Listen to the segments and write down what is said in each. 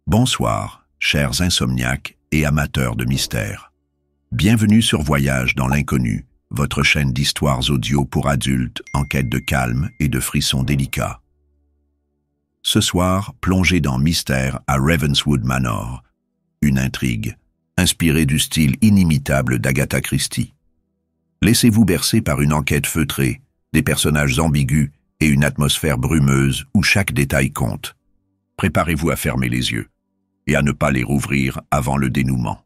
Bonsoir, chers insomniaques et amateurs de mystères. Bienvenue sur Voyage dans l'inconnu, votre chaîne d'histoires audio pour adultes en quête de calme et de frissons délicats. Ce soir, plongez dans Mystère à Ravenswood Manor, une intrigue inspirée du style inimitable d'Agatha Christie. Laissez-vous bercer par une enquête feutrée, des personnages ambigus et une atmosphère brumeuse où chaque détail compte. Préparez-vous à fermer les yeux et à ne pas les rouvrir avant le dénouement.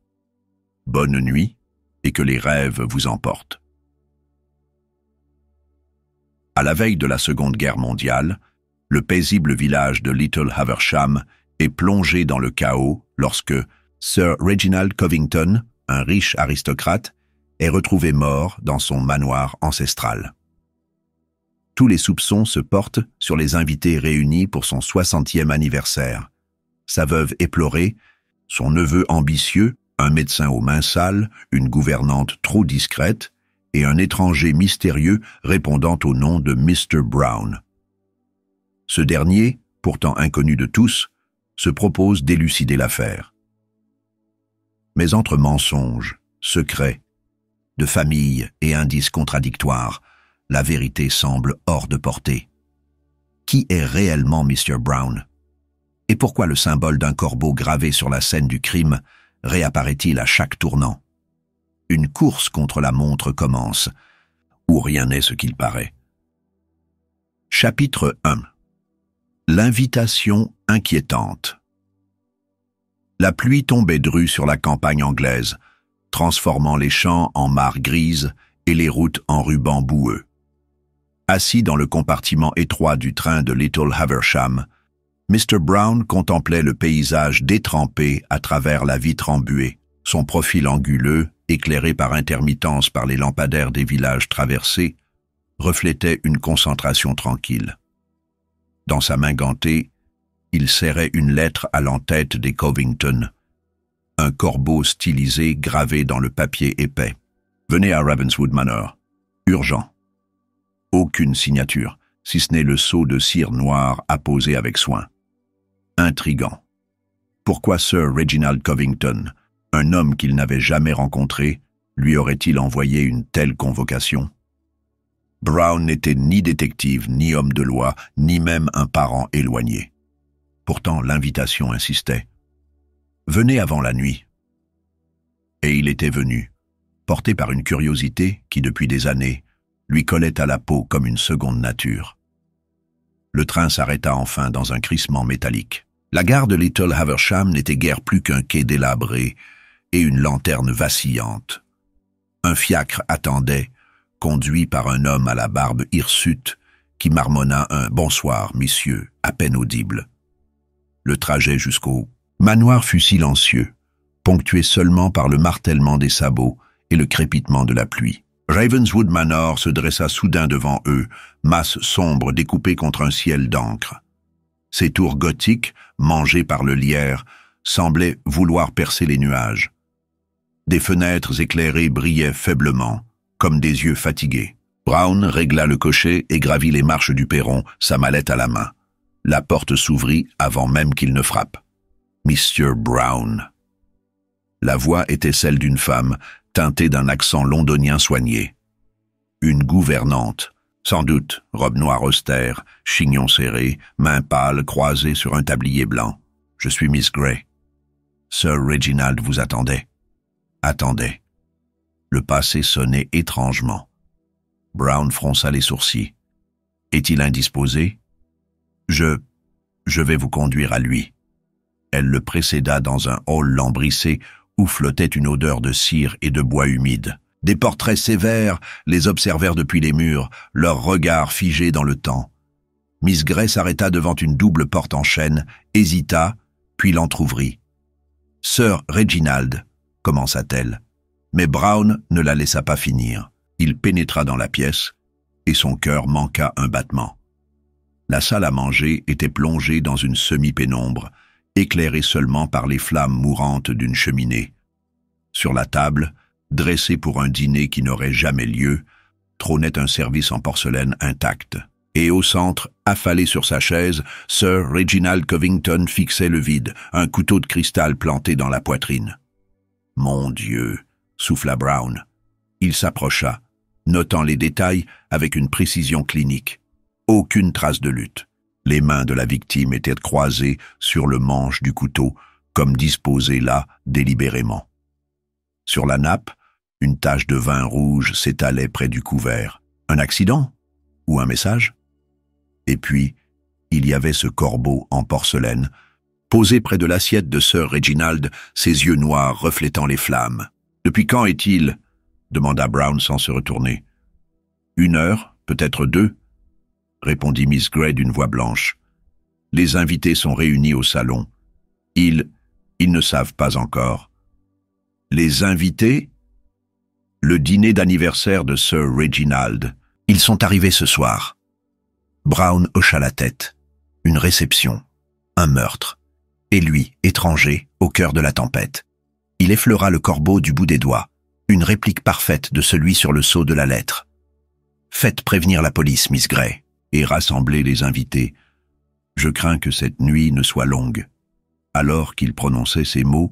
Bonne nuit et que les rêves vous emportent. À la veille de la Seconde Guerre mondiale, le paisible village de Little Haversham est plongé dans le chaos lorsque Sir Reginald Covington, un riche aristocrate, est retrouvé mort dans son manoir ancestral. Tous les soupçons se portent sur les invités réunis pour son 60e anniversaire. Sa veuve éplorée, son neveu ambitieux, un médecin aux mains sales, une gouvernante trop discrète et un étranger mystérieux répondant au nom de Mr. Brown. Ce dernier, pourtant inconnu de tous, se propose d'élucider l'affaire. Mais entre mensonges, secrets, de famille et indices contradictoires, la vérité semble hors de portée. Qui est réellement Mr. Brown? Et pourquoi le symbole d'un corbeau gravé sur la scène du crime réapparaît-il à chaque tournant? Une course contre la montre commence, où rien n'est ce qu'il paraît. Chapitre 1. L'invitation inquiétante. La pluie tombait drue sur la campagne anglaise, transformant les champs en mares grises et les routes en rubans boueux. Assis dans le compartiment étroit du train de Little Haversham, Mr. Brown contemplait le paysage détrempé à travers la vitre embuée, son profil anguleux, éclairé par intermittence par les lampadaires des villages traversés, reflétait une concentration tranquille. Dans sa main gantée, il serrait une lettre à l'entête des Covington, un corbeau stylisé gravé dans le papier épais. « Venez à Ravenswood Manor. Urgent. » Aucune signature, si ce n'est le sceau de cire noire apposé avec soin. Intrigant. Pourquoi Sir Reginald Covington, un homme qu'il n'avait jamais rencontré, lui aurait-il envoyé une telle convocation? Brown n'était ni détective, ni homme de loi, ni même un parent éloigné. Pourtant, l'invitation insistait. « Venez avant la nuit. » Et il était venu, porté par une curiosité qui, depuis des années, lui collait à la peau comme une seconde nature. Le train s'arrêta enfin dans un crissement métallique. La gare de Little Haversham n'était guère plus qu'un quai délabré et une lanterne vacillante. Un fiacre attendait, conduit par un homme à la barbe hirsute qui marmonna un « bonsoir, messieurs » à peine audible. Le trajet jusqu'au manoir fut silencieux, ponctué seulement par le martèlement des sabots et le crépitement de la pluie. Ravenswood Manor se dressa soudain devant eux, masse sombre découpée contre un ciel d'encre. Ses tours gothiques, mangées par le lierre, semblaient vouloir percer les nuages. Des fenêtres éclairées brillaient faiblement, comme des yeux fatigués. Brown régla le cocher et gravit les marches du perron, sa mallette à la main. La porte s'ouvrit avant même qu'il ne frappe. « Mr. Brown ». La voix était celle d'une femme, teintée d'un accent londonien soigné. Une gouvernante, sans doute, robe noire austère, chignon serré, mains pâles croisées sur un tablier blanc. « Je suis Miss Grey. Sir Reginald vous attendait. » Attendait. Le passé sonnait étrangement. Brown fronça les sourcils. « Est-il indisposé? »« Je vais vous conduire à lui. » Elle le précéda dans un hall lambrissé où flottait une odeur de cire et de bois humide. Des portraits sévères les observèrent depuis les murs, leurs regards figés dans le temps. Miss Grey s'arrêta devant une double porte en chêne, hésita, puis l'entr'ouvrit. « Sir Reginald » commença-t-elle, mais Brown ne la laissa pas finir. Il pénétra dans la pièce, et son cœur manqua un battement. La salle à manger était plongée dans une semi-pénombre, éclairée seulement par les flammes mourantes d'une cheminée. Sur la table, dressée pour un dîner qui n'aurait jamais lieu, trônait un service en porcelaine intact. Et au centre, affalé sur sa chaise, Sir Reginald Covington fixait le vide, un couteau de cristal planté dans la poitrine. « Mon Dieu !» souffla Brown. Il s'approcha, notant les détails avec une précision clinique. Aucune trace de lutte. Les mains de la victime étaient croisées sur le manche du couteau, comme disposées là délibérément. Sur la nappe, une tache de vin rouge s'étalait près du couvert. Un accident? Ou un message? Et puis, il y avait ce corbeau en porcelaine, posé près de l'assiette de Sir Reginald, ses yeux noirs reflétant les flammes. « Depuis quand est-il » demanda Brown sans se retourner. « 1 heure, peut-être 2 » répondit Miss Grey d'une voix blanche. « Les invités sont réunis au salon. Ils ne savent pas encore. » « Les invités ?» Le dîner d'anniversaire de Sir Reginald. Ils sont arrivés ce soir. Brown hocha la tête. Une réception. Un meurtre. Et lui, étranger, au cœur de la tempête. Il effleura le corbeau du bout des doigts. Une réplique parfaite de celui sur le sceau de la lettre. « Faites prévenir la police, Miss Grey, et rassemblez les invités. Je crains que cette nuit ne soit longue. » Alors qu'il prononçait ces mots,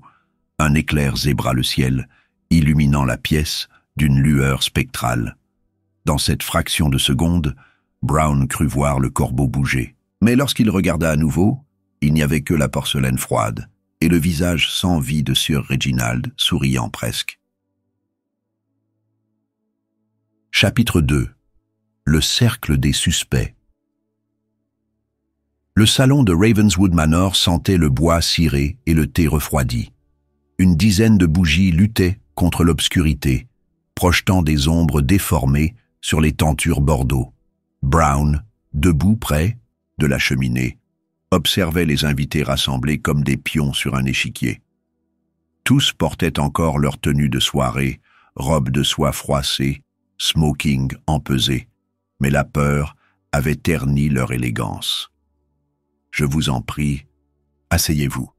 un éclair zébra le ciel, illuminant la pièce d'une lueur spectrale. Dans cette fraction de seconde, Brown crut voir le corbeau bouger. Mais lorsqu'il regarda à nouveau, il n'y avait que la porcelaine froide et le visage sans vie de Sir Reginald, souriant presque. Chapitre 2. Le cercle des suspects. Le salon de Ravenswood Manor sentait le bois ciré et le thé refroidi. Une dizaine de bougies luttaient contre l'obscurité, projetant des ombres déformées sur les tentures bordeaux. Brown, debout près de la cheminée, observait les invités rassemblés comme des pions sur un échiquier. Tous portaient encore leur tenue de soirée, robes de soie froissée, smoking empesé, mais la peur avait terni leur élégance. « Je vous en prie, asseyez-vous »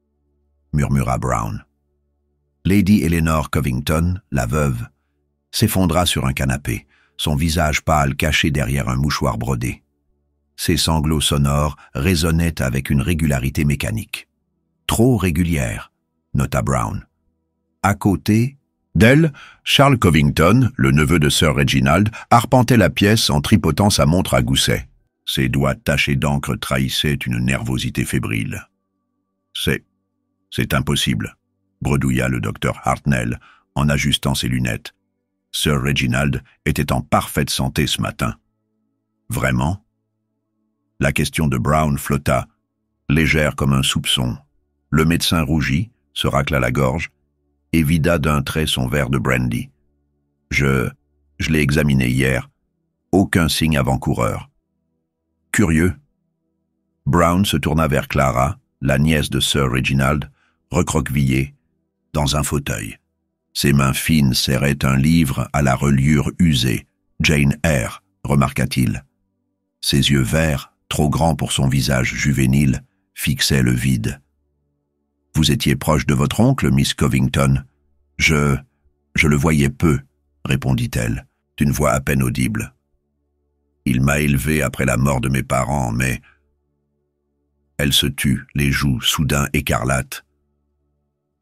murmura Brown. Lady Eleanor Covington, la veuve, s'effondra sur un canapé, son visage pâle caché derrière un mouchoir brodé. Ses sanglots sonores résonnaient avec une régularité mécanique. Trop régulière, nota Brown. À côté d'elle, Charles Covington, le neveu de Sir Reginald, arpentait la pièce en tripotant sa montre à gousset. Ses doigts tachés d'encre trahissaient une nervosité fébrile. « C'est impossible », bredouilla le docteur Hartnell en ajustant ses lunettes. Sir Reginald était en parfaite santé ce matin. « Vraiment ?» La question de Brown flotta, légère comme un soupçon. Le médecin rougit, se racla la gorge et vida d'un trait son verre de brandy. « Je l'ai examiné hier. Aucun signe avant-coureur. » Curieux. Brown se tourna vers Clara, la nièce de Sir Reginald, recroquevillée, dans un fauteuil. Ses mains fines serraient un livre à la reliure usée. « Jane Eyre », remarqua-t-il. Ses yeux verts, trop grands pour son visage juvénile, fixaient le vide. « Vous étiez proche de votre oncle, Miss Covington ? » Je le voyais peu, répondit-elle, d'une voix à peine audible. « Il m'a élevé après la mort de mes parents, mais... » Elle se tut, les joues soudain écarlates.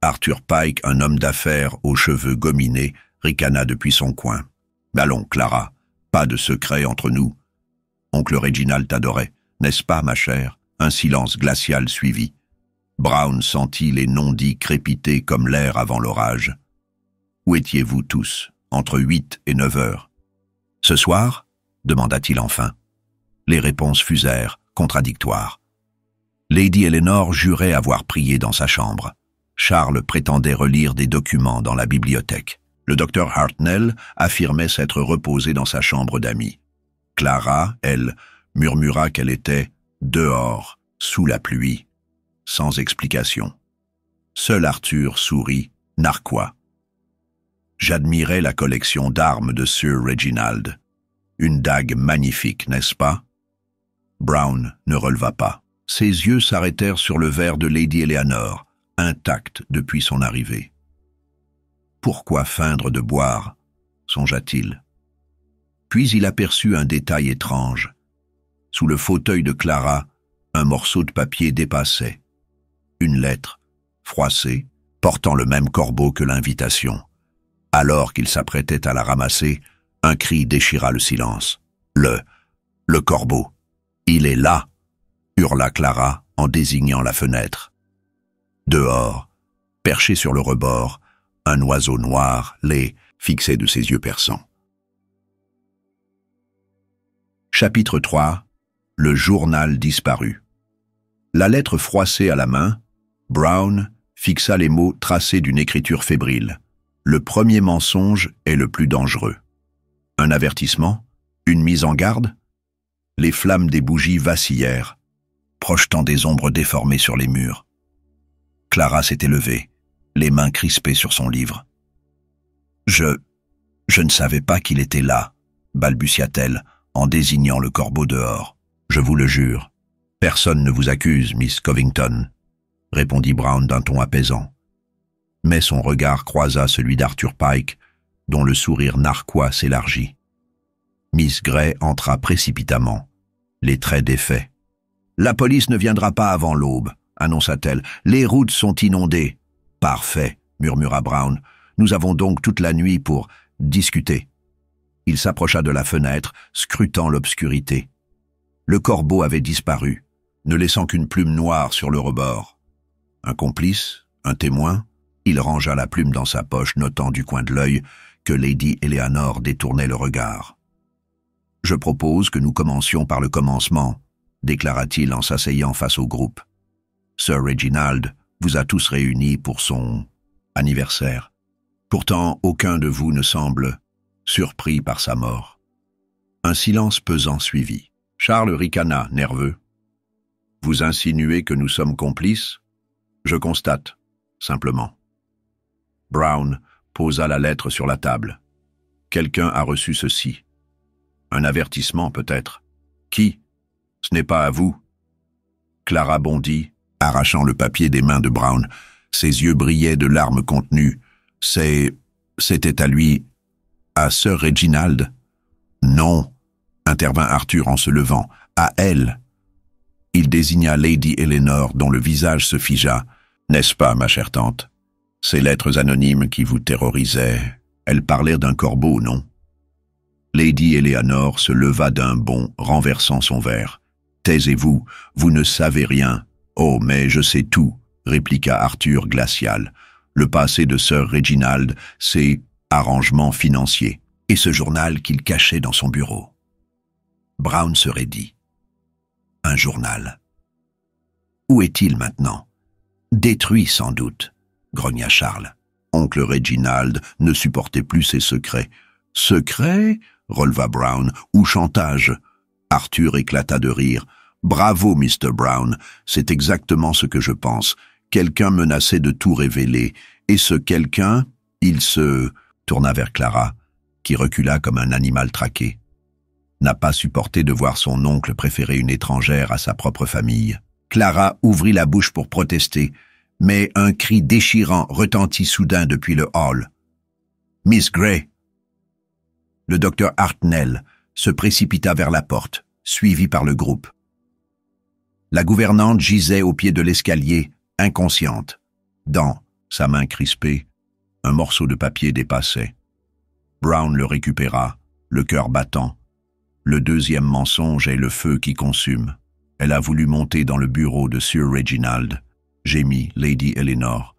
Arthur Pike, un homme d'affaires aux cheveux gominés, ricana depuis son coin. « Allons, Clara, pas de secret entre nous. Oncle Reginald t'adorait, n'est-ce pas, ma chère ?» Un silence glacial suivit. Brown sentit les non-dits crépiter comme l'air avant l'orage. « Où étiez-vous tous, entre 8 et 9 heures ?»« Ce soir ?» demanda-t-il enfin. Les réponses fusèrent, contradictoires. Lady Eleanor jurait avoir prié dans sa chambre. Charles prétendait relire des documents dans la bibliothèque. Le docteur Hartnell affirmait s'être reposé dans sa chambre d'amis. Clara, elle, murmura qu'elle était dehors, sous la pluie, sans explication. Seul Arthur sourit, narquois. J'admirais la collection d'armes de Sir Reginald. Une dague magnifique, n'est-ce pas? Brown ne releva pas. Ses yeux s'arrêtèrent sur le verre de Lady Eleanor, intact depuis son arrivée. Pourquoi feindre de boire, songea-t-il. Puis il aperçut un détail étrange. Sous le fauteuil de Clara, un morceau de papier dépassait. Une lettre, froissée, portant le même corbeau que l'invitation. Alors qu'il s'apprêtait à la ramasser, un cri déchira le silence. Le corbeau. Il est là, hurla Clara en désignant la fenêtre. Dehors, perché sur le rebord, un oiseau noir, laid, fixait de ses yeux perçants. Chapitre 3. Le journal disparu. La lettre froissée à la main, Brown fixa les mots tracés d'une écriture fébrile. Le premier mensonge est le plus dangereux. Un avertissement? Une mise en garde? Les flammes des bougies vacillèrent, projetant des ombres déformées sur les murs. Clara s'était levée, les mains crispées sur son livre. Je ne savais pas qu'il était là, balbutia-t-elle, en désignant le corbeau dehors. Je vous le jure. Personne ne vous accuse, Miss Covington, répondit Brown d'un ton apaisant. Mais son regard croisa celui d'Arthur Pike, dont le sourire narquois s'élargit. Miss Gray entra précipitamment, les traits défaits. « La police ne viendra pas avant l'aube, » annonça-t-elle. « Les routes sont inondées. »« Parfait, » murmura Brown. « Nous avons donc toute la nuit pour discuter. » Il s'approcha de la fenêtre, scrutant l'obscurité. Le corbeau avait disparu, ne laissant qu'une plume noire sur le rebord. Un complice, un témoin, il rangea la plume dans sa poche, notant du coin de l'œil que Lady Eleanor détournait le regard. « Je propose que nous commencions par le commencement, » déclara-t-il en s'asseyant face au groupe. « Sir Reginald vous a tous réunis pour son anniversaire. Pourtant, aucun de vous ne semble surpris par sa mort. » Un silence pesant suivit. Charles ricana, nerveux. « Vous insinuez que nous sommes complices ? Je constate, simplement. » Brown posa la lettre sur la table. « Quelqu'un a reçu ceci. Un avertissement, peut-être. Qui ? Ce n'est pas à vous. » Clara bondit, arrachant le papier des mains de Brown. Ses yeux brillaient de larmes contenues. « C'était à lui, à Sir Reginald. »« Non, » intervint Arthur en se levant, « à elle. » Il désigna Lady Eleanor, dont le visage se figea. « N'est-ce pas, ma chère tante? Ces lettres anonymes qui vous terrorisaient, elles parlaient d'un corbeau, non ?» Lady Eleanor se leva d'un bond, renversant son verre. « Taisez-vous, vous ne savez rien. »« Oh, mais je sais tout, » répliqua Arthur glacial. « Le passé de Sir Reginald, c'est arrangement financier, et ce journal qu'il cachait dans son bureau. » Brown se raidit. Un journal. Où est-il maintenant? Détruit sans doute, grogna Charles. Oncle Reginald ne supportait plus ses secrets. Secrets? Releva Brown. Ou chantage? Arthur éclata de rire. Bravo, Mr. Brown, c'est exactement ce que je pense. Quelqu'un menaçait de tout révéler, et ce quelqu'un, il se tourna vers Clara, qui recula comme un animal traqué. N'a pas supporté de voir son oncle préférer une étrangère à sa propre famille. Clara ouvrit la bouche pour protester, mais un cri déchirant retentit soudain depuis le hall. « Miss Gray !» Le docteur Hartnell se précipita vers la porte, suivi par le groupe. La gouvernante gisait au pied de l'escalier, inconsciente. Dans sa main crispée, un morceau de papier dépassait. Brown le récupéra, le cœur battant. Le deuxième mensonge est le feu qui consume. Elle a voulu monter dans le bureau de Sir Reginald, gémit Lady Eleanor.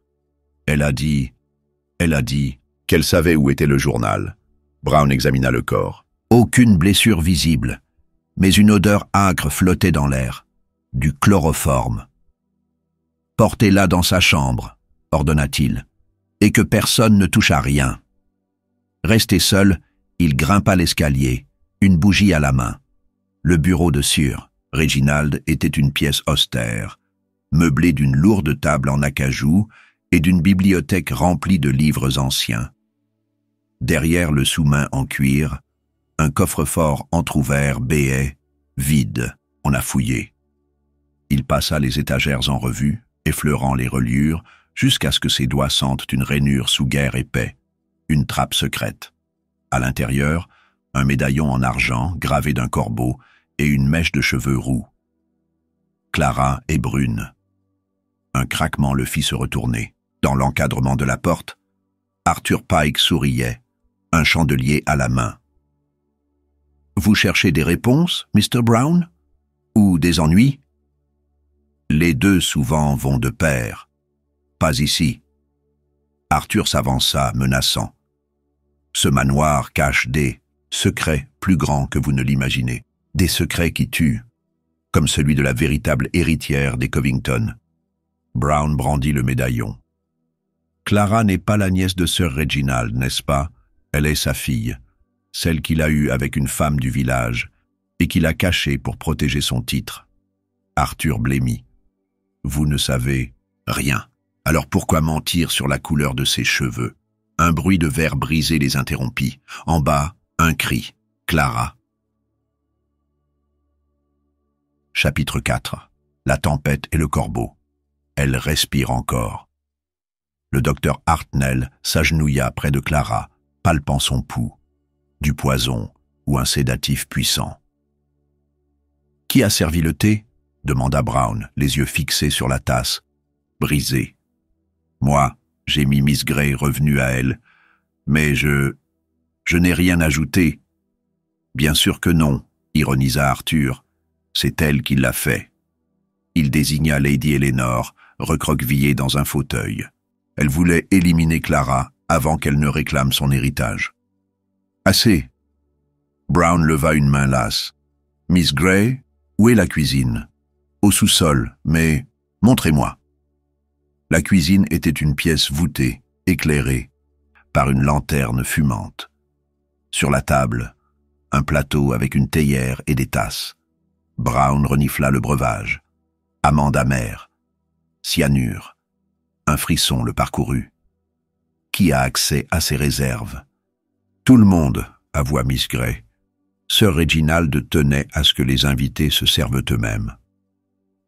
Elle a dit qu'elle savait où était le journal. Brown examina le corps. Aucune blessure visible, mais une odeur âcre flottait dans l'air. Du chloroforme. « Portez-la dans sa chambre, » ordonna-t-il, « et que personne ne touche à rien. » Resté seul, il grimpa l'escalier, une bougie à la main. Le bureau de Sir Reginald était une pièce austère, meublée d'une lourde table en acajou et d'une bibliothèque remplie de livres anciens. Derrière le sous-main en cuir, un coffre-fort entrouvert béait, vide, on a fouillé. Il passa les étagères en revue, effleurant les reliures, jusqu'à ce que ses doigts sentent une rainure sous guerre épais, une trappe secrète. À l'intérieur, un médaillon en argent, gravé d'un corbeau, et une mèche de cheveux roux. Clara est brune. Un craquement le fit se retourner. Dans l'encadrement de la porte, Arthur Pike souriait, un chandelier à la main. « Vous cherchez des réponses, Mr. Brown? Ou des ennuis? » Les deux souvent vont de pair. Pas ici. Arthur s'avança, menaçant. Ce manoir cache des secrets plus grands que vous ne l'imaginez. Des secrets qui tuent, comme celui de la véritable héritière des Covington. Brown brandit le médaillon. Clara n'est pas la nièce de Sir Reginald, n'est-ce pas? Elle est sa fille, celle qu'il a eue avec une femme du village, et qu'il a cachée pour protéger son titre. Arthur blêmit. Vous ne savez rien. Alors pourquoi mentir sur la couleur de ses cheveux? Un bruit de verre brisé les interrompit. En bas, un cri. Clara. Chapitre 4. La tempête et le corbeau. Elle respire encore. Le docteur Hartnell s'agenouilla près de Clara, palpant son pouls. Du poison ou un sédatif puissant. « Qui a servi le thé ?» demanda Brown, les yeux fixés sur la tasse, brisée. « Moi, j'ai mis Miss Gray revenue à elle, mais je n'ai rien ajouté. »« Bien sûr que non, » ironisa Arthur. « C'est elle qui l'a fait. » Il désigna Lady Eleanor, recroquevillée dans un fauteuil. Elle voulait éliminer Clara avant qu'elle ne réclame son héritage. « Assez. » Brown leva une main lasse. « Miss Gray, où est la cuisine? »« Au sous-sol, mais montrez-moi. » La cuisine était une pièce voûtée, éclairée, par une lanterne fumante. Sur la table, un plateau avec une théière et des tasses. Brown renifla le breuvage. Amande amère, cyanure. Un frisson le parcourut. Qui a accès à ces réserves? Tout le monde, avoua Miss Gray. Sir Reginald tenait à ce que les invités se servent eux-mêmes.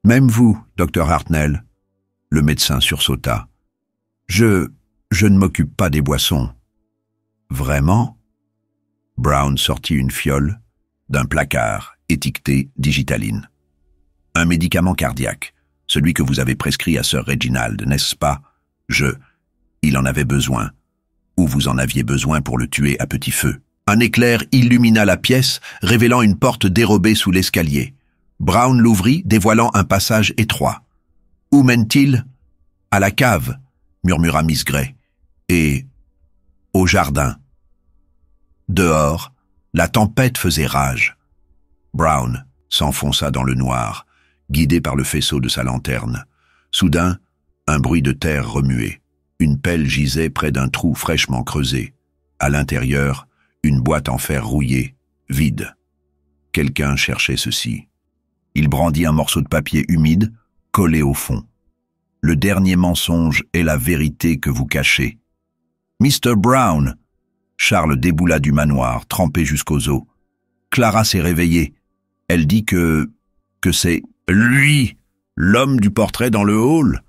Même vous, docteur Hartnell. Le médecin sursauta. Je ne m'occupe pas des boissons. Vraiment? Brown sortit une fiole d'un placard étiqueté Digitaline. Un médicament cardiaque, celui que vous avez prescrit à Sir Reginald, n'est-ce pas? Il en avait besoin. Ou vous en aviez besoin pour le tuer à petit feu. Un éclair illumina la pièce, révélant une porte dérobée sous l'escalier. Brown l'ouvrit, dévoilant un passage étroit. « Où mène-t-il ?»« À la cave, » murmura Miss Gray. « Et au jardin. » Dehors, la tempête faisait rage. Brown s'enfonça dans le noir, guidé par le faisceau de sa lanterne. Soudain, un bruit de terre remuait. Une pelle gisait près d'un trou fraîchement creusé. À l'intérieur, une boîte en fer rouillée, vide. Quelqu'un cherchait ceci. Il brandit un morceau de papier humide, collé au fond. « Le dernier mensonge est la vérité que vous cachez. »« Mr. Brown !» Charles déboula du manoir, trempé jusqu'aux os. Clara s'est réveillée. Elle dit que c'est lui, l'homme du portrait dans le hall.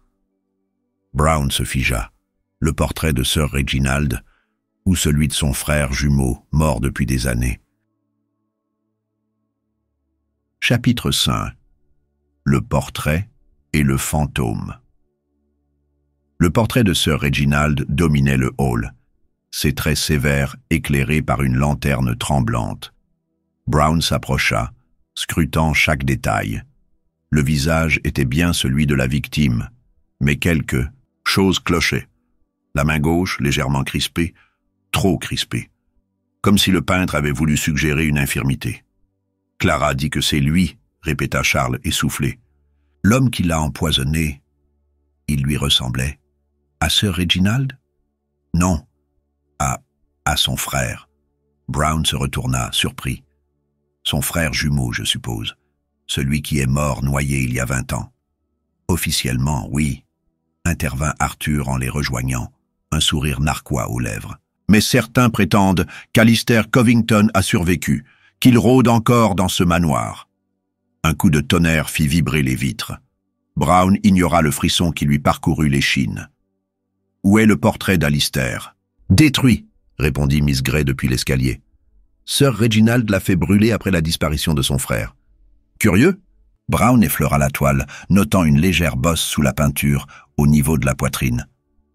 Brown se figea. Le portrait de Sir Reginald ou celui de son frère jumeau, mort depuis des années. Chapitre 5. Le portrait et le fantôme. Le portrait de Sir Reginald dominait le hall, ses traits sévères éclairés par une lanterne tremblante. Brown s'approcha, scrutant chaque détail. Le visage était bien celui de la victime, mais quelque chose clochait. La main gauche, légèrement crispée, trop crispée, comme si le peintre avait voulu suggérer une infirmité. Clara dit que c'est lui, répéta Charles essoufflé. L'homme qui l'a empoisonné, il lui ressemblait. À Sir Reginald? Non, à son frère. Brown se retourna, surpris. Son frère jumeau, je suppose. Celui qui est mort noyé il y a 20 ans. Officiellement, oui, intervint Arthur en les rejoignant, un sourire narquois aux lèvres. Mais certains prétendent qu'Alistair Covington a survécu, qu'il rôde encore dans ce manoir. Un coup de tonnerre fit vibrer les vitres. Brown ignora le frisson qui lui parcourut l'échine. Où est le portrait d'Alistair? Détruit, répondit Miss Gray depuis l'escalier. Sir Reginald l'a fait brûler après la disparition de son frère. Curieux? Brown effleura la toile, notant une légère bosse sous la peinture, au niveau de la poitrine.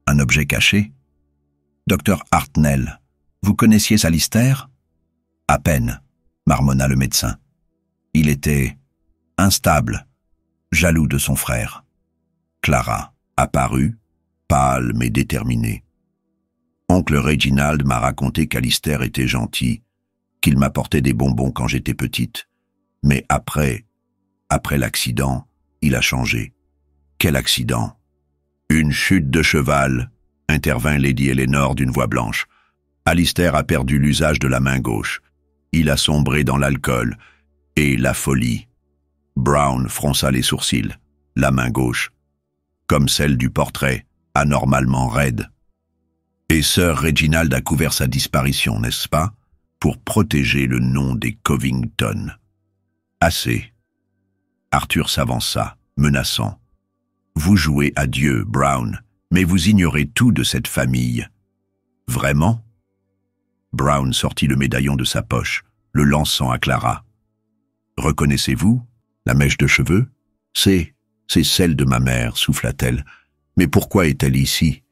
Un objet caché? Docteur Hartnell, vous connaissiez Alistair? À peine, marmonna le médecin. Il était instable, jaloux de son frère. Clara apparut, pâle mais déterminée. Oncle Reginald m'a raconté qu'Alistair était gentil, qu'il m'apportait des bonbons quand j'étais petite. Mais après l'accident, il a changé. Quel accident? Une chute de cheval, intervint Lady Eleanor d'une voix blanche. Alistair a perdu l'usage de la main gauche. Il a sombré dans l'alcool et la folie. Brown fronça les sourcils, la main gauche, comme celle du portrait, anormalement raide. Et Sir Reginald a couvert sa disparition, n'est-ce pas, pour protéger le nom des Covington. Assez. Arthur s'avança, menaçant. Vous jouez à Dieu, Brown, mais vous ignorez tout de cette famille. Vraiment? Brown sortit le médaillon de sa poche, le lançant à Clara. Reconnaissez-vous la mèche de cheveux? C'est celle de ma mère, souffla-t-elle. Mais pourquoi est-elle ici?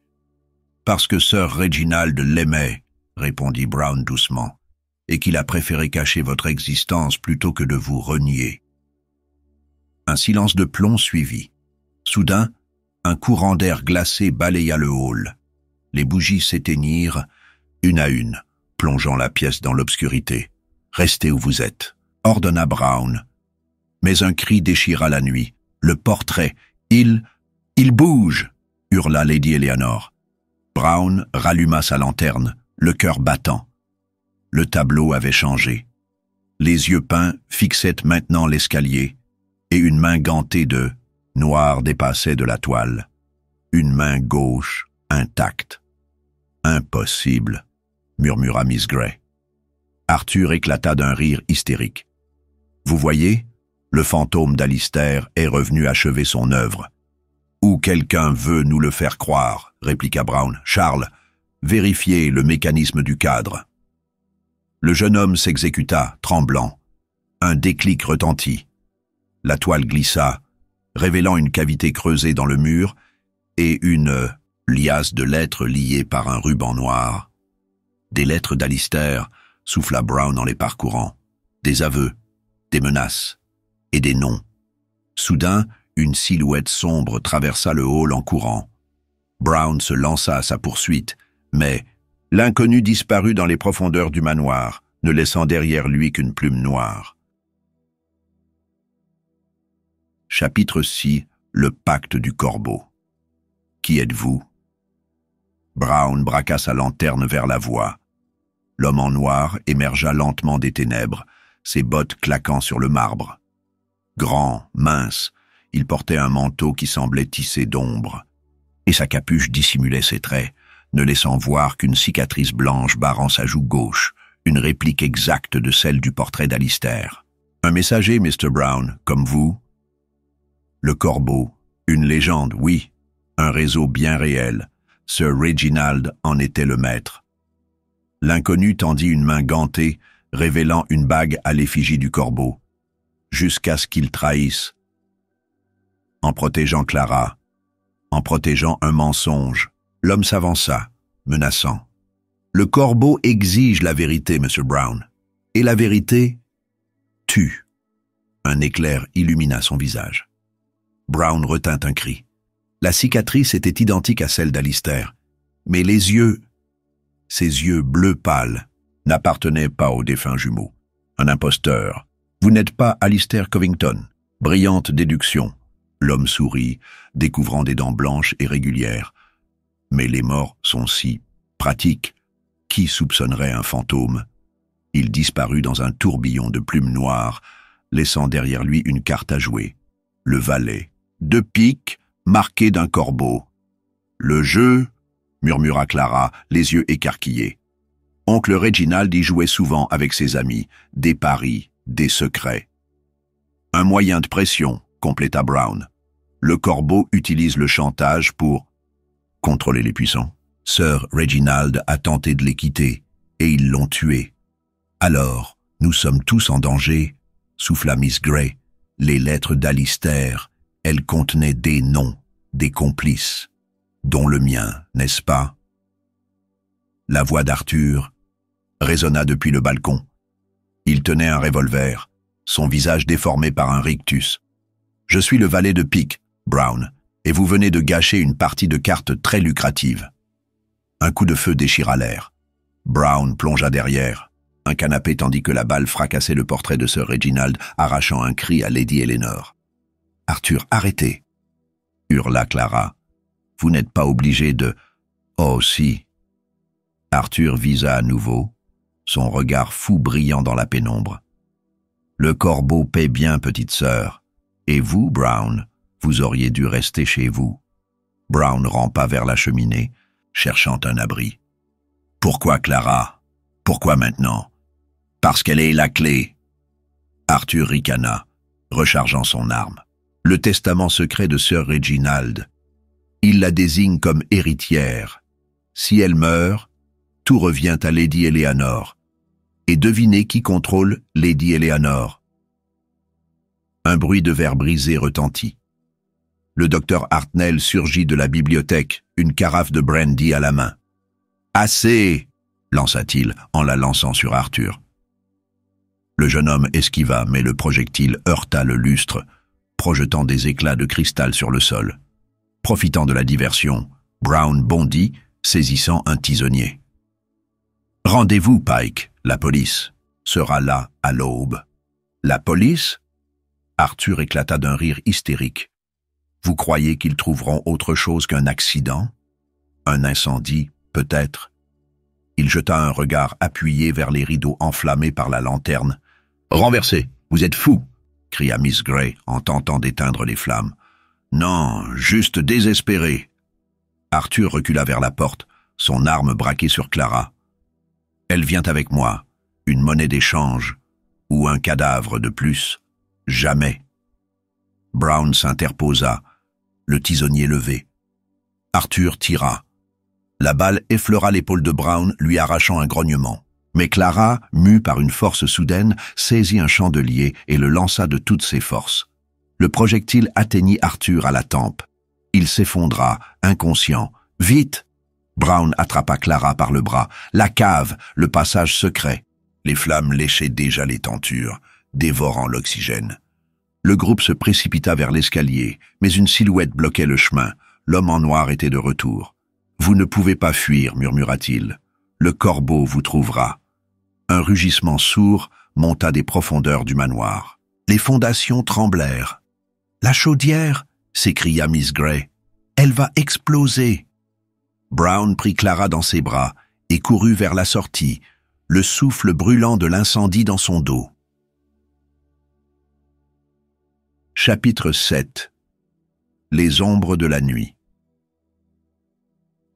Parce que Sir Reginald l'aimait, répondit Brown doucement, et qu'il a préféré cacher votre existence plutôt que de vous renier. Un silence de plomb suivit. Soudain, un courant d'air glacé balaya le hall. Les bougies s'éteignirent, une à une, plongeant la pièce dans l'obscurité. « Restez où vous êtes », ordonna Brown. Mais un cri déchira la nuit. Le portrait, il bouge, hurla Lady Eleanor. Brown ralluma sa lanterne, le cœur battant. Le tableau avait changé. Les yeux peints fixaient maintenant l'escalier, et une main gantée de noir dépassait de la toile. Une main gauche, intacte. Impossible, murmura Miss Grey. Arthur éclata d'un rire hystérique. Vous voyez, le fantôme d'Alistair est revenu achever son œuvre. Ou quelqu'un veut nous le faire croire, répliqua Brown. Charles, vérifiez le mécanisme du cadre. Le jeune homme s'exécuta, tremblant. Un déclic retentit. La toile glissa, révélant une cavité creusée dans le mur et une liasse de lettres liées par un ruban noir. Des lettres d'Alistair, souffla Brown en les parcourant. Des aveux, des menaces et des noms. Soudain, une silhouette sombre traversa le hall en courant. Brown se lança à sa poursuite, mais l'inconnu disparut dans les profondeurs du manoir, ne laissant derrière lui qu'une plume noire. Chapitre 6. Le pacte du corbeau. Qui êtes-vous? Brown braqua sa lanterne vers la voie. L'homme en noir émergea lentement des ténèbres, ses bottes claquant sur le marbre. Grand, mince, il portait un manteau qui semblait tissé d'ombre, et sa capuche dissimulait ses traits, ne laissant voir qu'une cicatrice blanche barrant sa joue gauche, une réplique exacte de celle du portrait d'Alistair. Un messager, Mr. Brown, comme vous? Le corbeau, une légende, oui, un réseau bien réel. Sir Reginald en était le maître. L'inconnu tendit une main gantée, révélant une bague à l'effigie du corbeau, jusqu'à ce qu'il trahisse. En protégeant Clara, en protégeant un mensonge, l'homme s'avança, menaçant. Le corbeau exige la vérité, Monsieur Brown, et la vérité tue. Un éclair illumina son visage. Brown retint un cri. La cicatrice était identique à celle d'Alistair, mais les yeux, ses yeux bleu pâle, n'appartenaient pas au défunt jumeau. Un imposteur. Vous n'êtes pas Alistair Covington. Brillante déduction. L'homme sourit, découvrant des dents blanches et régulières. Mais les morts sont si pratiques. Qui soupçonnerait un fantôme? Il disparut dans un tourbillon de plumes noires, laissant derrière lui une carte à jouer. Le valet. 2 piques, marquées d'un corbeau. Le jeu, murmura Clara, les yeux écarquillés. Oncle Reginald y jouait souvent avec ses amis, des paris, des secrets. Un moyen de pression, compléta Brown. Le corbeau utilise le chantage pour contrôler les puissants. Sir Reginald a tenté de les quitter, et ils l'ont tué. Alors, nous sommes tous en danger, souffla Miss Grey. Les lettres d'Alistair, elles contenaient des noms, des complices, dont le mien, n'est-ce pas? La voix d'Arthur résonna depuis le balcon. Il tenait un revolver, son visage déformé par un rictus. « Je suis le valet de pique, Brown, et vous venez de gâcher une partie de cartes très lucrative. » Un coup de feu déchira l'air. Brown plongea derrière un canapé tandis que la balle fracassait le portrait de Sir Reginald, arrachant un cri à Lady Eleanor. « Arthur, arrêtez !» hurla Clara. « Vous n'êtes pas obligé de... »« Oh, si !» Arthur visa à nouveau, son regard fou brillant dans la pénombre. « Le corbeau paie bien, petite sœur. Et vous, Brown, vous auriez dû rester chez vous. » Brown rampa vers la cheminée, cherchant un abri. « Pourquoi, Clara? Pourquoi maintenant? » « Parce qu'elle est la clé. » Arthur ricana, rechargeant son arme. « Le testament secret de Sir Reginald. Il la désigne comme héritière. Si elle meurt, tout revient à Lady Eleanor. Et devinez qui contrôle Lady Eleanor. » Un bruit de verre brisé retentit. Le docteur Hartnell surgit de la bibliothèque, une carafe de brandy à la main. « Assez !» lança-t-il en la lançant sur Arthur. Le jeune homme esquiva, mais le projectile heurta le lustre, projetant des éclats de cristal sur le sol. Profitant de la diversion, Brown bondit, saisissant un tisonnier. « Rendez-vous, Pike, la police sera là à l'aube. »« La police ?» Arthur éclata d'un rire hystérique. « Vous croyez qu'ils trouveront autre chose qu'un accident? Un incendie, peut-être ?» Il jeta un regard appuyé vers les rideaux enflammés par la lanterne. « Renversez, vous êtes fou !» cria Miss Grey en tentant d'éteindre les flammes. « Non, juste désespéré. » Arthur recula vers la porte, son arme braquée sur Clara. « Elle vient avec moi, une monnaie d'échange, ou un cadavre de plus. Jamais. » Brown s'interposa, le tisonnier levé. Arthur tira. La balle effleura l'épaule de Brown, lui arrachant un grognement. Mais Clara, mue par une force soudaine, saisit un chandelier et le lança de toutes ses forces. Le projectile atteignit Arthur à la tempe. Il s'effondra, inconscient. « Vite !» Brown attrapa Clara par le bras. « La cave, le passage secret. » Les flammes léchaient déjà les tentures, dévorant l'oxygène. Le groupe se précipita vers l'escalier, mais une silhouette bloquait le chemin. L'homme en noir était de retour. « Vous ne pouvez pas fuir, murmura-t-il. Le corbeau vous trouvera. » Un rugissement sourd monta des profondeurs du manoir. Les fondations tremblèrent. « La chaudière !» s'écria Miss Grey. « Elle va exploser !» Brown prit Clara dans ses bras et courut vers la sortie, le souffle brûlant de l'incendie dans son dos. Chapitre 7. Les ombres de la nuit.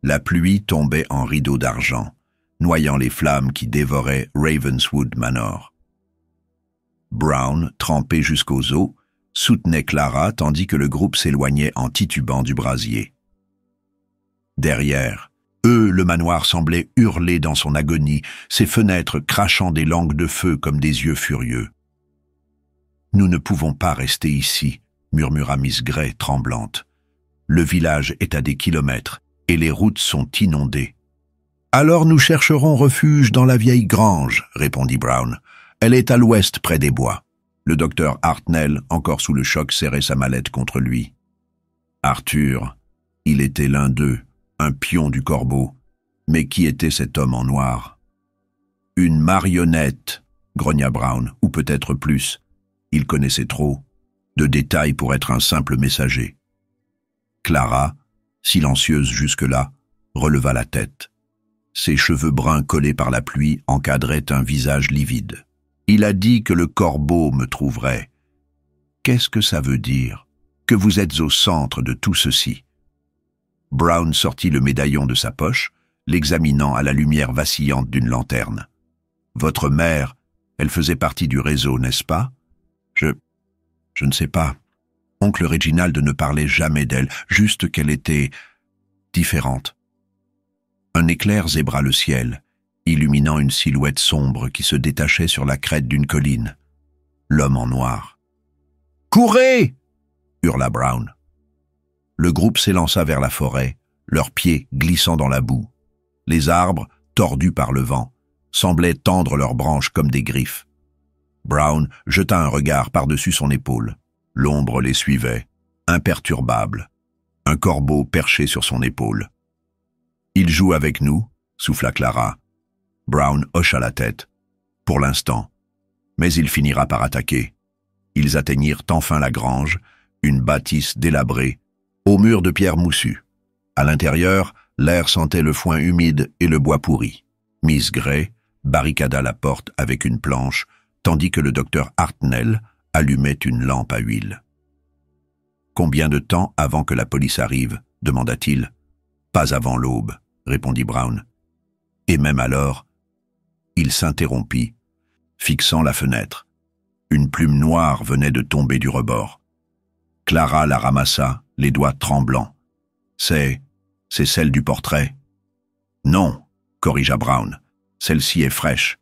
La pluie tombait en rideaux d'argent, noyant les flammes qui dévoraient Ravenswood Manor. Brown, trempé jusqu'aux os, soutenait Clara tandis que le groupe s'éloignait en titubant du brasier. Derrière, le manoir semblait hurler dans son agonie, ses fenêtres crachant des langues de feu comme des yeux furieux. « Nous ne pouvons pas rester ici, » murmura Miss Grey tremblante. « Le village est à des kilomètres et les routes sont inondées. »« Alors nous chercherons refuge dans la vieille grange, » répondit Brown. « Elle est à l'ouest près des bois. » Le docteur Hartnell, encore sous le choc, serrait sa mallette contre lui. Arthur, il était l'un d'eux, un pion du corbeau. Mais qui était cet homme en noir? « Une marionnette, » grogna Brown, ou peut-être plus. Il connaissait trop de détails pour être un simple messager. Clara, silencieuse jusque-là, releva la tête. Ses cheveux bruns collés par la pluie encadraient un visage livide. « Il a dit que le corbeau me trouverait. Qu'est-ce que ça veut dire? Que vous êtes au centre de tout ceci. » Brown sortit le médaillon de sa poche, l'examinant à la lumière vacillante d'une lanterne. « Votre mère, elle faisait partie du réseau, n'est-ce pas? » Je ne sais pas. Oncle Reginald ne parlait jamais d'elle, juste qu'elle était différente. Un éclair zébra le ciel, illuminant une silhouette sombre qui se détachait sur la crête d'une colline. L'homme en noir. Courez! Hurla Brown. Le groupe s'élança vers la forêt, leurs pieds glissant dans la boue. Les arbres, tordus par le vent, semblaient tendre leurs branches comme des griffes. Brown jeta un regard par-dessus son épaule. L'ombre les suivait, imperturbable. Un corbeau perché sur son épaule. « Il joue avec nous », souffla Clara. Brown hocha la tête. « Pour l'instant. Mais il finira par attaquer. » Ils atteignirent enfin la grange, une bâtisse délabrée, aux murs de pierre moussue. À l'intérieur, l'air sentait le foin humide et le bois pourri. Miss Grey barricada la porte avec une planche, tandis que le docteur Hartnell allumait une lampe à huile. « Combien de temps avant que la police arrive » demanda-t-il. « Pas avant l'aube » répondit Brown. Et même alors, il s'interrompit, fixant la fenêtre. Une plume noire venait de tomber du rebord. Clara la ramassa, les doigts tremblants. « C'est celle du portrait ?»« Non » corrigea Brown. « Celle-ci est fraîche.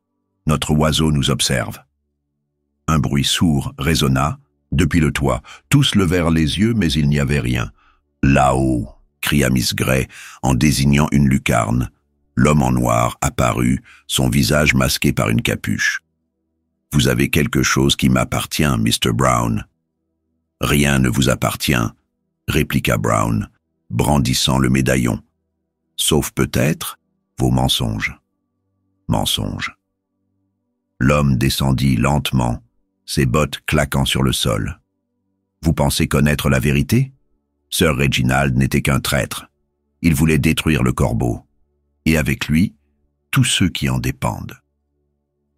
Notre oiseau nous observe. » Un bruit sourd résonna. Depuis le toit, tous levèrent les yeux, mais il n'y avait rien. « Là-haut !» cria Miss Grey en désignant une lucarne. L'homme en noir apparut, son visage masqué par une capuche. « Vous avez quelque chose qui m'appartient, Mr. Brown. »« Rien ne vous appartient, » répliqua Brown, brandissant le médaillon. « Sauf peut-être vos mensonges. » Mensonges. L'homme descendit lentement, ses bottes claquant sur le sol. « Vous pensez connaître la vérité ? Sir Reginald n'était qu'un traître. Il voulait détruire le corbeau. Et avec lui, tous ceux qui en dépendent.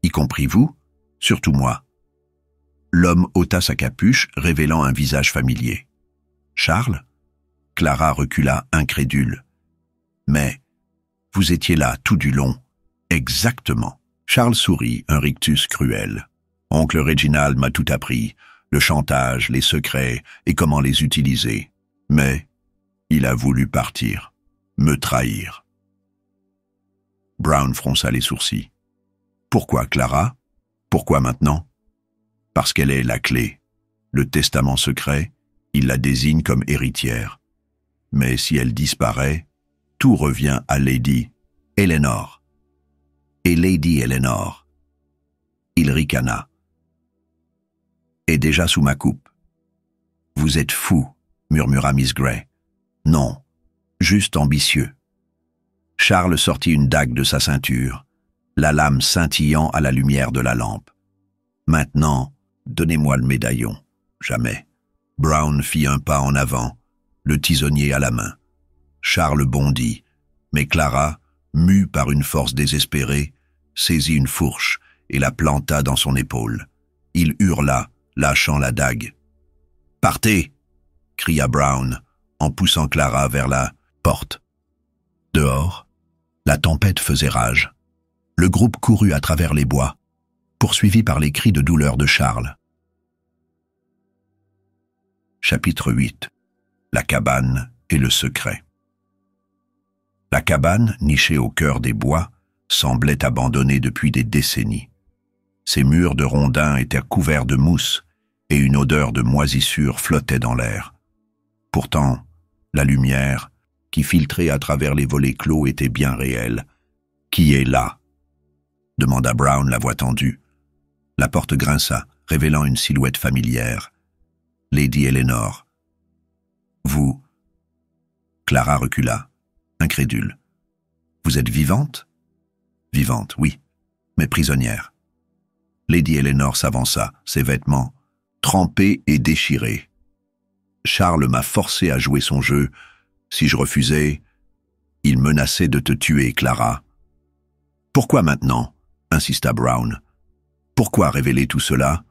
Y compris vous, surtout moi. » L'homme ôta sa capuche, révélant un visage familier. « Charles ?» Clara recula, incrédule. « Mais vous étiez là tout du long. Exactement. » Charles sourit, un rictus cruel. « Oncle Reginald m'a tout appris, le chantage, les secrets et comment les utiliser. Mais il a voulu partir, me trahir. » Brown fronça les sourcils. « Pourquoi, Clara? Pourquoi maintenant? » Parce qu'elle est la clé. Le testament secret, il la désigne comme héritière. Mais si elle disparaît, tout revient à Lady Eleanor. Et Lady Eleanor. Il ricana. Est déjà sous ma coupe. « Vous êtes fou, » murmura Miss Grey. « Non, juste ambitieux. » Charles sortit une dague de sa ceinture, la lame scintillant à la lumière de la lampe. « Maintenant, donnez-moi le médaillon. » Jamais. Brown fit un pas en avant, le tisonnier à la main. Charles bondit, mais Clara, mue par une force désespérée, saisit une fourche et la planta dans son épaule. Il hurla, lâchant la dague. « Partez !» cria Brown, en poussant Clara vers la porte. Dehors, la tempête faisait rage. Le groupe courut à travers les bois, poursuivi par les cris de douleur de Charles. Chapitre 8. La cabane et le secret. La cabane, nichée au cœur des bois, semblait abandonnée depuis des décennies. Ses murs de rondins étaient couverts de mousse et une odeur de moisissure flottait dans l'air. Pourtant, la lumière, qui filtrait à travers les volets clos, était bien réelle. « Qui est là ?» demanda Brown, la voix tendue. La porte grinça, révélant une silhouette familière. Lady Eleanor. « Vous ?» Clara recula, incrédule. « Vous êtes vivante ?»« Vivante, oui, mais prisonnière. » Lady Eleanor s'avança, ses vêtements, trempés et déchirés. « Charles m'a forcé à jouer son jeu. Si je refusais, il menaçait de te tuer, Clara. »« Pourquoi maintenant ?» insista Brown. « Pourquoi révéler tout cela ?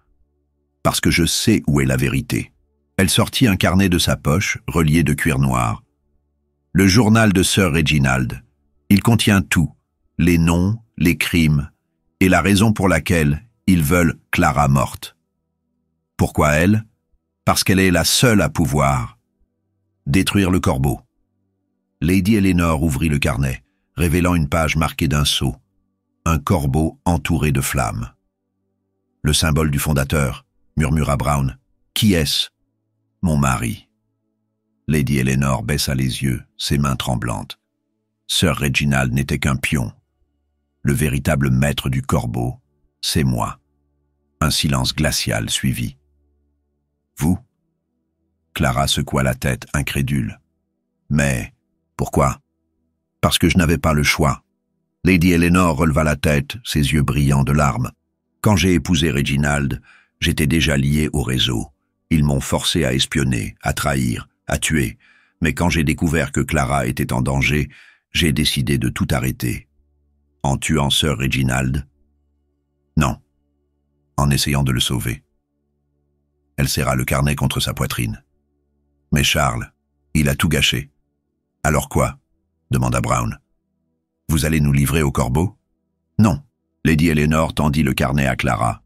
Parce que je sais où est la vérité. » Elle sortit un carnet de sa poche, relié de cuir noir. « Le journal de Sir Reginald. Il contient tout, les noms, les crimes, et la raison pour laquelle ils veulent Clara morte. Pourquoi elle ? Parce qu'elle est la seule à pouvoir détruire le corbeau. » Lady Eleanor ouvrit le carnet, révélant une page marquée d'un sceau. Un corbeau entouré de flammes. « Le symbole du fondateur, » murmura Brown. Qui est-ce? Mon mari. Lady Eleanor baissa les yeux, ses mains tremblantes. Sir Reginald n'était qu'un pion. Le véritable maître du corbeau, c'est moi. Un silence glacial suivit. Vous? Clara secoua la tête, incrédule. Mais pourquoi? Parce que je n'avais pas le choix. Lady Eleanor releva la tête, ses yeux brillants de larmes. Quand j'ai épousé Reginald, j'étais déjà lié au réseau. Ils m'ont forcé à espionner, à trahir, à tuer. Mais quand j'ai découvert que Clara était en danger, j'ai décidé de tout arrêter. En tuant Sir Reginald? Non. En essayant de le sauver. Elle serra le carnet contre sa poitrine. Mais Charles, il a tout gâché. Alors quoi? Demanda Brown. Vous allez nous livrer au corbeau? Non. Lady Eleanor tendit le carnet à Clara.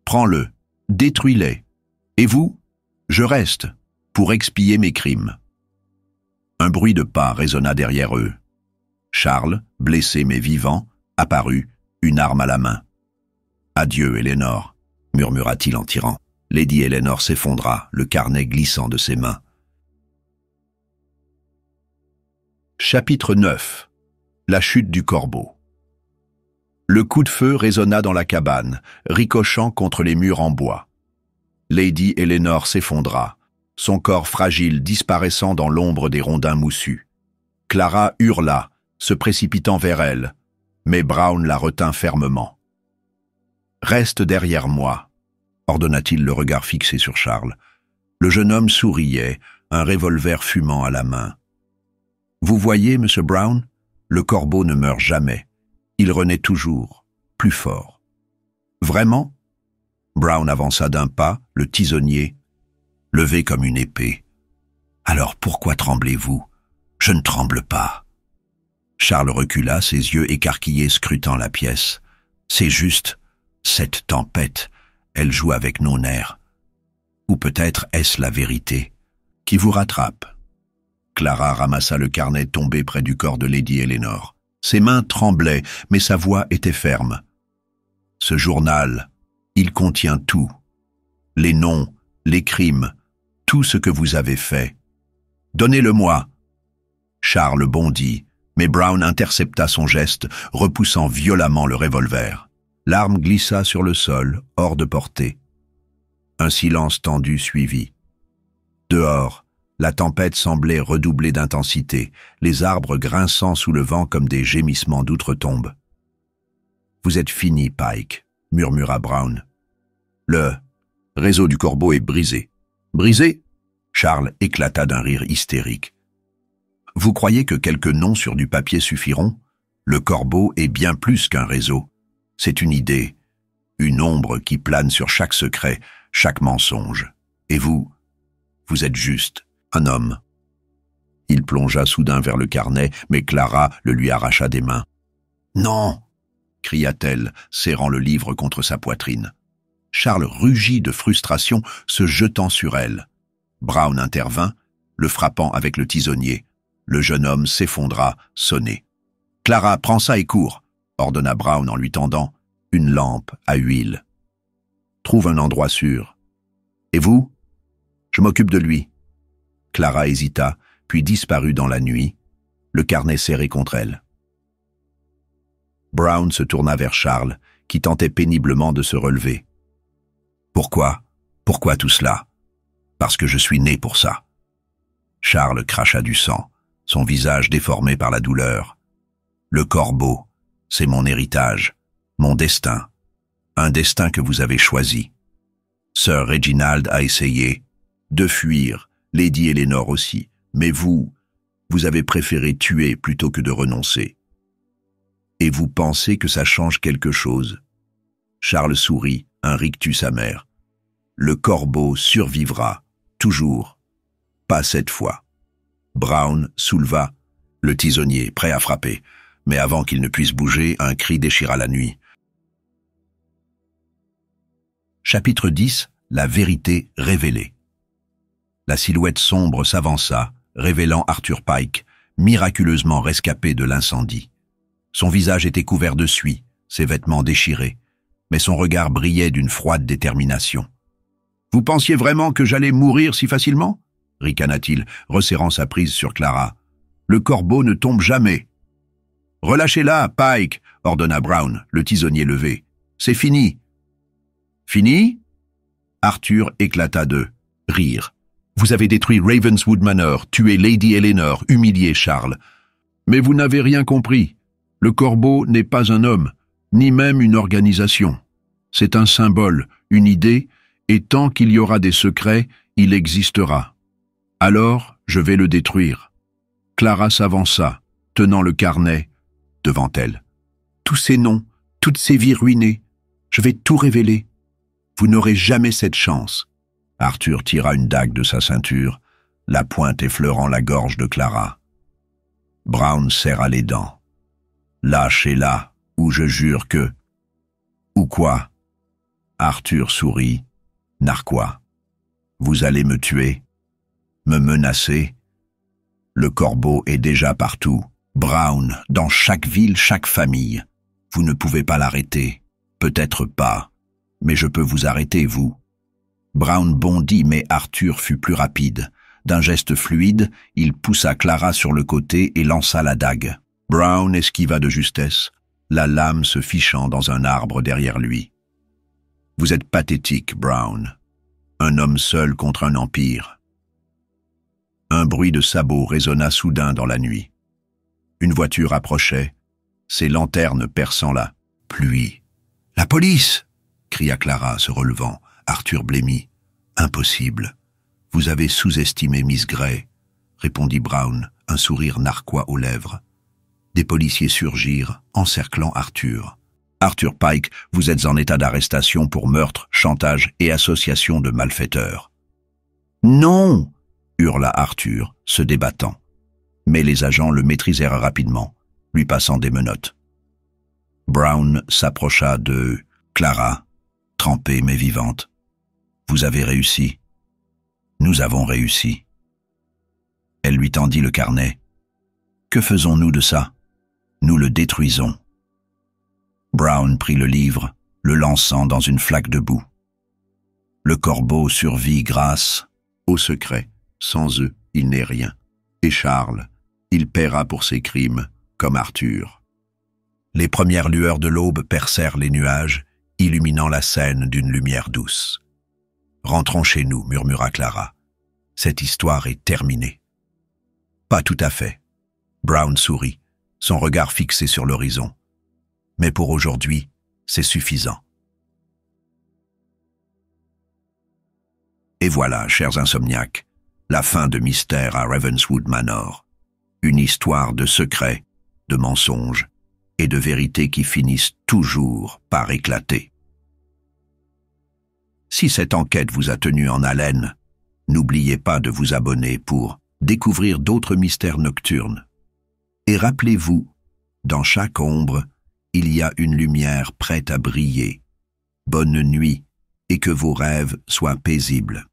Prends-le, détruis-les. Et vous? Je reste, pour expier mes crimes. Un bruit de pas résonna derrière eux. Charles, blessé mais vivant, apparut, une arme à la main. Adieu, Eleanor, murmura-t-il en tirant. Lady Eleanor s'effondra, le carnet glissant de ses mains. Chapitre 9. La chute du corbeau. Le coup de feu résonna dans la cabane, ricochant contre les murs en bois. Lady Eleanor s'effondra, son corps fragile disparaissant dans l'ombre des rondins moussus. Clara hurla, se précipitant vers elle, mais Brown la retint fermement. « Reste derrière moi », ordonna-t-il le regard fixé sur Charles. Le jeune homme souriait, un revolver fumant à la main. « Vous voyez, Monsieur Brown, le corbeau ne meurt jamais. Il renaît toujours, plus fort. »« Vraiment ?» Brown avança d'un pas, le tisonnier, levé comme une épée. « Alors pourquoi tremblez-vous? Je ne tremble pas. » Charles recula, ses yeux écarquillés scrutant la pièce. « C'est juste, cette tempête, elle joue avec nos nerfs. Ou peut-être est-ce la vérité qui vous rattrape ?» Clara ramassa le carnet tombé près du corps de Lady Eleanor. Ses mains tremblaient, mais sa voix était ferme. « Ce journal, il contient tout. Les noms, les crimes, tout ce que vous avez fait. Donnez-le-moi. » Charles bondit, mais Brown intercepta son geste, repoussant violemment le revolver. L'arme glissa sur le sol, hors de portée. Un silence tendu suivit. Dehors, la tempête semblait redoubler d'intensité, les arbres grinçant sous le vent comme des gémissements d'outre-tombe. « Vous êtes fini, Pike, » murmura Brown. « Le réseau du corbeau est brisé. »« Brisé ?» Charles éclata d'un rire hystérique. « Vous croyez que quelques noms sur du papier suffiront? Le corbeau est bien plus qu'un réseau. C'est une idée, une ombre qui plane sur chaque secret, chaque mensonge. Et vous êtes juste un homme. » Il plongea soudain vers le carnet, mais Clara le lui arracha des mains. « Non !» cria-t-elle, serrant le livre contre sa poitrine. Charles rugit de frustration, se jetant sur elle. Brown intervint, le frappant avec le tisonnier. Le jeune homme s'effondra, sonné. « Clara, prends ça et cours !» ordonna Brown en lui tendant une lampe à huile. « Trouve un endroit sûr. »« Et vous ?»« Je m'occupe de lui. » Clara hésita, puis disparut dans la nuit, le carnet serré contre elle. Brown se tourna vers Charles, qui tentait péniblement de se relever. « Pourquoi? Pourquoi tout cela? Parce que je suis né pour ça. » Charles cracha du sang, son visage déformé par la douleur. « Le corbeau, c'est mon héritage, mon destin, un destin que vous avez choisi. Sir Reginald a essayé de fuir, Lady Eleanor aussi, mais vous avez préféré tuer plutôt que de renoncer. Et vous pensez que ça change quelque chose? » Charles sourit, un rictus amer. « Le corbeau survivra, toujours. Pas cette fois. » Brown souleva le tisonnier, prêt à frapper, mais avant qu'il ne puisse bouger, un cri déchira la nuit. Chapitre 10. La vérité révélée. La silhouette sombre s'avança, révélant Arthur Pike, miraculeusement rescapé de l'incendie. Son visage était couvert de suie, ses vêtements déchirés, mais son regard brillait d'une froide détermination. « Vous pensiez vraiment que j'allais mourir si facilement » ricana-t-il, resserrant sa prise sur Clara. « Le corbeau ne tombe jamais. »« Relâchez-la, Pike !» ordonna Brown, le tisonnier levé. « C'est fini. »« Fini ?» Arthur éclata de rire. « Vous avez détruit Ravenswood Manor, tué Lady Eleanor, humilié Charles. Mais vous n'avez rien compris. Le corbeau n'est pas un homme, ni même une organisation. C'est un symbole, une idée, et tant qu'il y aura des secrets, il existera. Alors, je vais le détruire. » Clara s'avança, tenant le carnet devant elle. « Tous ces noms, toutes ces vies ruinées, je vais tout révéler. Vous n'aurez jamais cette chance. » Arthur tira une dague de sa ceinture, la pointe effleurant la gorge de Clara. Brown serra les dents. « Lâchez-la, ou je jure que... »« Ou quoi ?» Arthur sourit. « Narquois. Vous allez me tuer? Me menacer? Le corbeau est déjà partout. Brown, dans chaque ville, chaque famille. Vous ne pouvez pas l'arrêter. Peut-être pas. Mais je peux vous arrêter, vous. » Brown bondit, mais Arthur fut plus rapide. D'un geste fluide, il poussa Clara sur le côté et lança la dague. Brown esquiva de justesse, la lame se fichant dans un arbre derrière lui. « Vous êtes pathétique, Brown. Un homme seul contre un empire. » Un bruit de sabots résonna soudain dans la nuit. Une voiture approchait, ses lanternes perçant la pluie. « La police !» cria Clara, se relevant. Arthur blêmit. « Impossible. Vous avez sous-estimé Miss Grey, » répondit Brown, un sourire narquois aux lèvres. Des policiers surgirent, encerclant Arthur. « Arthur Pike, vous êtes en état d'arrestation pour meurtre, chantage et association de malfaiteurs. »« Non !» hurla Arthur, se débattant. Mais les agents le maîtrisèrent rapidement, lui passant des menottes. Brown s'approcha de Clara, trempée mais vivante. « Vous avez réussi. Nous avons réussi. » Elle lui tendit le carnet. « Que faisons-nous de ça? Nous le détruisons. » Brown prit le livre, le lançant dans une flaque de boue. Le corbeau survit grâce au secret. Sans eux, il n'est rien. Et Charles, il paiera pour ses crimes, comme Arthur. Les premières lueurs de l'aube percèrent les nuages, illuminant la scène d'une lumière douce. « Rentrons chez nous, » murmura Clara. « Cette histoire est terminée. » « Pas tout à fait. » Brown sourit, son regard fixé sur l'horizon. « Mais pour aujourd'hui, c'est suffisant. » Et voilà, chers insomniaques, la fin de Mystère à Ravenswood Manor. Une histoire de secrets, de mensonges et de vérités qui finissent toujours par éclater. Si cette enquête vous a tenu en haleine, n'oubliez pas de vous abonner pour découvrir d'autres mystères nocturnes. Et rappelez-vous, dans chaque ombre, il y a une lumière prête à briller. Bonne nuit et que vos rêves soient paisibles.